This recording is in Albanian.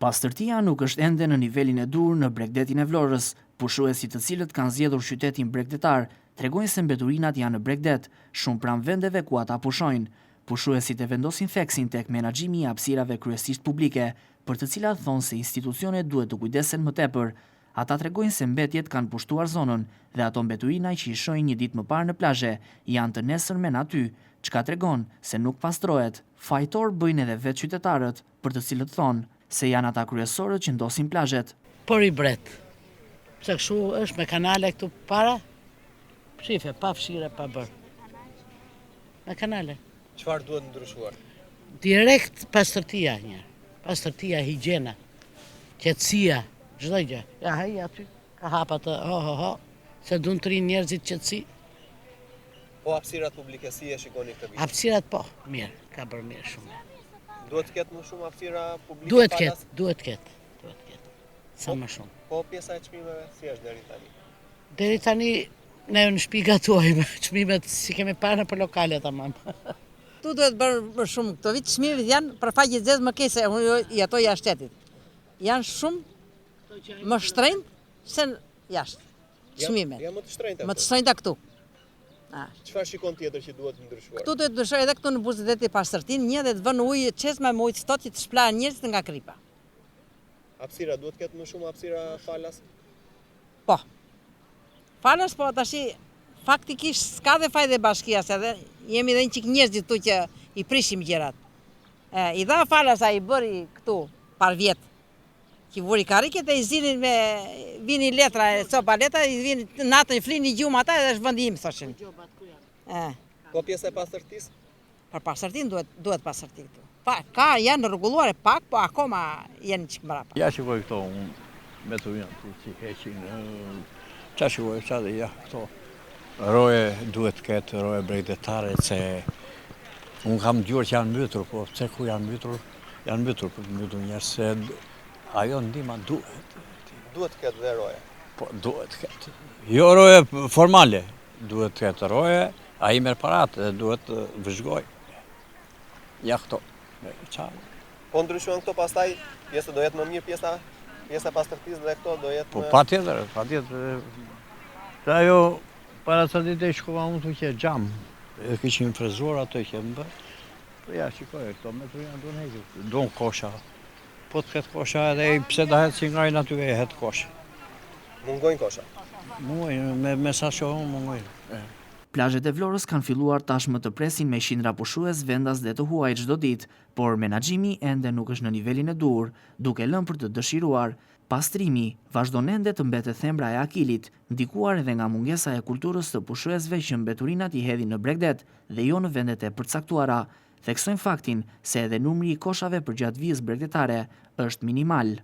Pastërtia nuk është ende në nivelin e dur në Bregdetin e Vlorës. Pushuesit të cilët kanë zgjedhur qytetin bregdetar tregojnë se mbeturinat janë në Bregdet, shumë pranë vendeve ku ata pushojnë. Pushuesit e vendosin theksin tek menaxhimi i hapësirave kryesisht publike, për të cilat thonë se institucionet duhet të kujdesen më tepër. Ata tregojnë se mbetjet kanë pushtuar zonën dhe ato mbeturina që i shohin një ditë më parë në plazhe janë të nesërmen aty, çka tregon se nuk pastrohet. Fajtor bëjnë edhe vetë qytetarët, për të cilët thonë se janë ata kryesorët që ndosin plazhet. Por i bret, pse kështu është me kanale këtu para, shife, pa fshire, pa bërë. Me kanale. Çfarë duhet ndryshuar? Direkt pastërtia një, pastërtia, higjiena, qetësia, çdo gjë. Ja, haj aty, ka hapa të se duan të rinë njerëzit qetësi. Po hapësirat publike si e shikoni këtë vit? Hapësirat po, mirë, ka bërë mirë shumë. Duhet të ketë më shumë hapësira publike? Duhet ketë. Sa më shumë. Po pjesa e çmimeve si është deri tani? Deri tani ne në shtëpi gatuajmë, çmimet si kemi parë për lokale tamam. Tu duhet bërë më shumë këto vit, çmimet janë për faqe zezë më keq se i ato jashtë shtetit. Janë shumë më shtrenjtë se jashtë. Çmimet. Janë më të shtrenjta. Më të shtrenjta këtu. Çfarë shikon tjetër që duhet ndryshuar? Këtu duhet të ndryshoj edhe këtu në Buzëdeti pastërtin, një dhe të vënë ujë çesme me ujë ftohtë që të shplahen njerëzit nga kripa. Hapësira duhet ketë më shumë hapësira falas? Po. Falas po tash faktikisht s'ka dhe fajde bashkia se edhe jemi edhe një çik njerëzit këtu që i prishim gjërat. I dha falas ai bëri këtu par vjet. Që vuri karriket e i zinin me vini letra, copa letra, i vini natën flini gjumë ata edhe është vendi im thoshin. Po pjesa e pastërtisë? Për pastërtinë duhet pastërti këtu. Ka janë rregulluar pak, po akoma janë çik mbrapa. Ja shikoj këto me të janë që heqin. Ça shikoj çfarë ja këto. Roje duhet të ketë roje bregdetare se un kam dëgjuar që janë mbytur, po pse ku janë mbytur? Janë mbytur për të mbytur njerëz se ajo ndihma duhet. Duhet të ketë dhe roje. Po duhet të ketë. Jo roje formale, duhet të ketë roje, ai merr paratë dhe duhet të vëzhgoj. Ja këto. Po ndryshuan këto pastaj, pjesa do jetë më mirë pjesa e pastërtisë dhe këto do jetë. Po patjetër. Se ajo para sa ditë shkova unë tu që xham. E kishin frezuar ato që më bë. Po ja shikoj këto me të janë duan hequr. Don kosha. Po të ketë kosha edhe pse dahet si ngajnë aty e het kosha. Mungojnë kosha? Mungojnë, me sa shohon mungojnë. Plazhet e Vlorës kanë filluar tashmë të presin me qindra pushues vendas dhe të huaj çdo ditë, por menaxhimi ende nuk është në nivelin e duhur, duke lënë për të dëshiruar. Pastrimi vazhdon ende të mbetet thembra e akilit, ndikuar edhe nga mungesa e kulturës të pushuesve që mbeturinat i hedhin në Bregdet dhe jo në vendet e përcaktuara. Theksojnë faktin se edhe numri i koshave përgjatë vijës bregdetare është minimal.